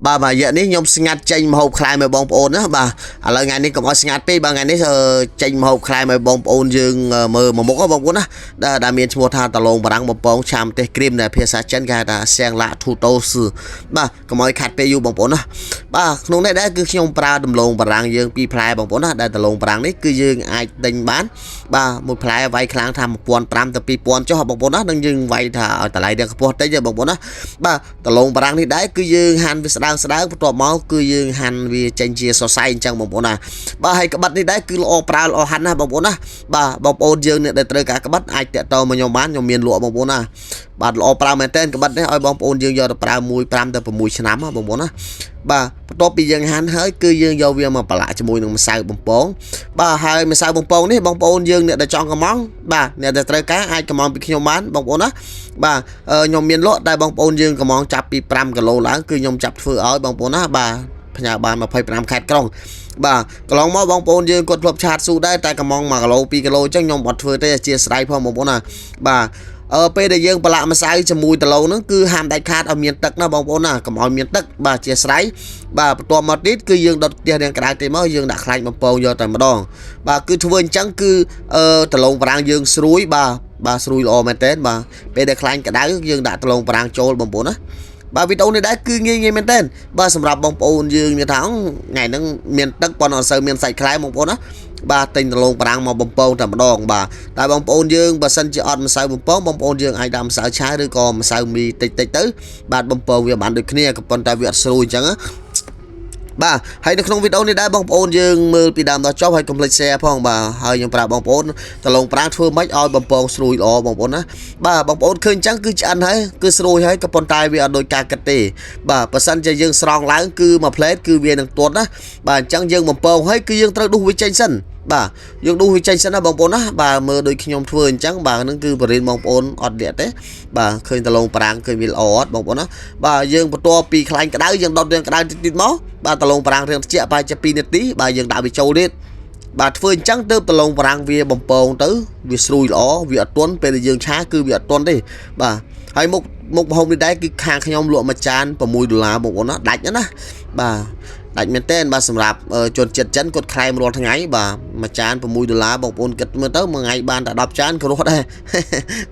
mà giờ ní nhom ngạt chênh hộp khai mà bong ôn á bà là ngày ní còn có ngạt pi bà ngày ní chênh hộp khai mà bong ôn dương mờ mà một có bong ôn á đã miền một thang tà lông bà đang một bong chạm tê cream này phía sát chân gai đã sang lạ thu tô sư bà còn mọi khát pe yu bong ôn á bà nông này đã cứ nhom pra đầm lông bà đang dương pi plai bong ôn á đã tà lông bà đang ní cứ dương ai đánh bán bà một plai vay kháng tham một pon pram tập pi pon cho họ bong ôn á đang dương vay thà tại lại được pon tới giờ bong ôn á bà tà lông bà đang ní đấy cứ dương han sángตัวmáuคือยืนหันวีเจนเจียสไซน์จังบางปนนะบ่ให้กบัดนี่ได้คือโอปราโอหันนะบางปนนะบ่บางปนยืนเนี่ยได้เจอกบัดไอเตะโตมายมบ้านยมเมียนหลวงบางปนนะบ่โอปราแมนเต้นกบัดเนี่ยไอ้บางปนยืนยอดปรามวยปรามแต่ปมวยชนะบางปนนะบ่ตัวปียืนหันเฮ้ยคือยืนยาวเวียมาปลาจมูกหนึ่งมาใส่บางปนบ่ให้มาใส่บางปนนี่บางปนยืนเนี่ยได้จองกระมังบ่เนี่ยได้เจอกไอกระมังไปขยมบ้านบางปนนะบ่ยมเมียนหลวงได้บางปนยืนกระมังจับปีปรามกิโลหลังคือยมจับเฟื่อเอาบางปนนะบ่พญาบาลมาพายปรามแคดกล้องบ่ากลองมาบองปนยืนกดพลบชาติสู้ได้แต่กระมองมากะโลปีกะโลจังยมบดเฟื่อได้เจียสไลพอมบงนะบ่าไปได้ยังปลามาใส่จมูกตะโลนั่นคือห้ามได้คาดเอาเมียนตักนะบองปนนะกระมองเมียนตักบ่าเจียสไลบ่าตัวมาติดคือยังดดเตียนกระดาษเต็มเอายังดักใครมาโปยอแต่มาดองบ่าคือทวนจังคือตะโลปรางยังสรุยบ่าสรุยออมาเต้นบ่าไปได้ใครกระดาษยังดักตะโลปรางโจลบองปนนะbà video này đã cứ nghe men tên bà sầm rạp bông ôn dương như tháng ngày nó miền đất còn ở sơ miền sạch khai một con á bà tình lồng bảng mà bông ôn làm đòn bà tại bông ôn dương bà sân chỉ on mà sao bông ôn dương ai đam sao trái đứa con mà sao mi tịch tịch tới bà bông ôn việc bạn được kiaกับคนตาเวียดสรุยจังá bà hayในក្នុងវីដេអូនេះដែរបងប្អូនយើងមើលពីដើមដល់ចប់ហើយកុំភ្លេច share ផងបាទហើយយើងប្រាប់បងប្អូនតឡងប្រាំងធ្វើម៉េចឲ្យបំពងស្រួយល្អបងប្អូនណាបាទបងប្អូនឃើញចឹងគឺឆ្អិនហើយគឺស្រួយហើយក៏ប៉ុន្តែវាអត់ដូចការគិតទេបាទបើសិនជាយើងស្រង់ឡើងគឺមួយផ្លែតគឺវានឹងទាត់ណាបាទអញ្ចឹងយើងបំពងហើយគឺយើងត្រូវដុសវាចេញសិនបាទយើងដុសវាចេញសិនណាបងប្អូនណាបាទមើលដូចខ្ញុំធ្វើអញ្ចឹងបាទនឹងគឺបរិញ្ញាបងប្អូនអត់លាក់ទេបាទឃើញតឡងប្រាំងឃើញវាល្អអត់បងប្អូនណាបាទយើងបន្ទាប់ពីខ្លាញ់ក្តៅយើងដុតរឿងក្តៅតិចមកបាទតឡងប្រាំងរៀងត្រជាក់ប្រហែលជា2នាទីបាទយើងដាក់វាចូលទៀតបាទធ្វើអញ្ចឹងទៅតឡងប្រាំងវាបំពងទៅវាស្រួយល្អវាអត់ទន់ពេលដែលយើងឆាគឺវាអត់ទន់ទេបាទហើយមុខម្ហូបនេះដែរគឺខាងខ្ញុំលក់មួយចាន$6បងប្អូនណាដាច់ណាបាទដាច់មែនតើបាទសម្រាប់ជនជាតិចិនគាត់ខ្លែមរាល់ថ្ងៃបាទមួយចាន$6បងប្អូនគិតមើលទៅមួយថ្ងៃបានតែ10ចានក៏រស់ដែរ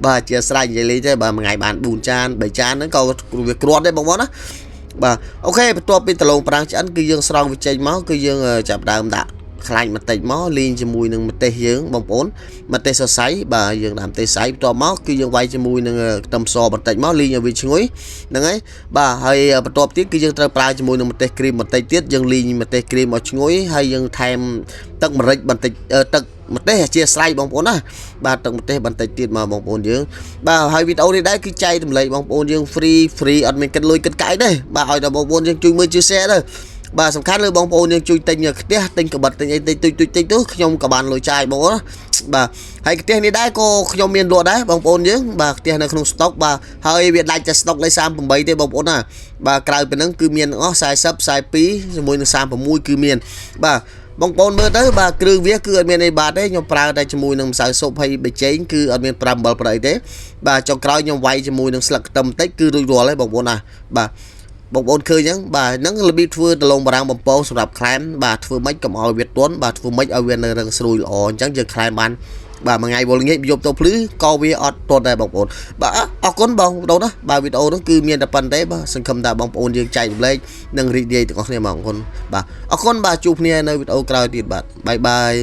បាទជាស្រេចនិយាយលេងទេបាទមួយថ្ងៃបាន4ចាន3ចានហ្នឹងក៏វាគ្រាន់ដែរបងប្អូនណាបាទអូខេបន្ទាប់ពីតឡងប្រាំងឆ្អិនគឺយើងស្រង់វាចេញមកគឺយើងចាប់ដើមដាក់ខ្លាញ់បន្តិចមកលីងជាមួយនឹងម្ទេសយើងបងប្អូនម្ទេសសរសៃបាទយើងដាក់ម្ទេសសរសៃបន្ទាប់មកគឺយើងវាយជាមួយនឹងខ្ទឹមសបន្តិចមកលីងឲ្យវាឈ្ងុយហ្នឹងហើយបាទហើយបន្ទាប់ទៀតគឺយើងត្រូវប្រើជាមួយនឹងម្ទេសក្រៀមបន្តិចទៀតយើងលីងម្ទេសក្រៀមឲ្យឈ្ងុយហើយយើងថែមទឹកម្រេចបន្តិចទឹកម្ទេសជាស្រ័យបងប្អូនណាបាទទឹកម្ទេសបន្តិចទៀតមកបងប្អូនយើងបាទហើយវីដេអូនេះដែរគឺចែកតម្លៃបងប្អូនយើង free អត់មានគិតលុយគិតកាយទេបាទឲ្យដល់បងប្អូនយើងជួយមើលជួយ share ទៅបាទសំខាន់លើបងប្អូនយើងជួយទិញផ្ទះទិញកបិតទិញអីតិចតិចទៅខ្ញុំក៏បានលុយចាយបងប្អូនបាទហើយផ្ទះនេះដែរក៏ខ្ញុំមានលក់ដែរបងប្អូនយើងបាទផ្ទះនៅក្នុង stock បាទហើយវាដាច់តែ stock លេខ38ទេបងប្អូនណាបាទក្រៅពីហ្នឹងគឺមានទាំងអស់40 42ជាមួយនឹង36គឺមានបាទបងប្អូនមើលទៅបាទគ្រឿងវាគឺអត់មានអីបាត់ទេខ្ញុំប្រើតែជាមួយនឹងម្សៅស៊ុបហើយប៊ីចេងគឺអត់មាន5អំបិលប្រអីទេបាទចុងក្រោយខ្ញុំវាយជាមួយនឹងស្លឹកខ្ទឹមបន្តិចគឺរួចរាល់ហើយបងប្អូនណាបាទបងប្អូនឃើញអញ្ចឹងបាទហ្នឹងរបៀបធ្វើតឡងបារាំងបំពងសម្រាប់ខ្លែមបាទធ្វើម៉េចកុំឲ្យវាទន់បាទធ្វើម៉េចឲ្យវានៅរឹងស្រួយល្អអញ្ចឹងយើងខ្លែមបានបាទមួយថ្ងៃវល់ងាយយប់ទៅភ្លឺក៏វាអត់ទន់ដែរបងប្អូនបាទអរគុណបងប្អូនណាបាទវីដេអូហ្នឹងគឺមានតែប៉ុណ្្នេះទេបាទសង្ឃឹមថាបងប្អូនយើងចែករំលែកនិងរីករាយទាំងអស់គ្នាបងប្អូនបាទអរគុណបាទជួបគ្នានៅវីដេអូក្រោយទៀតបាទបាយបាយ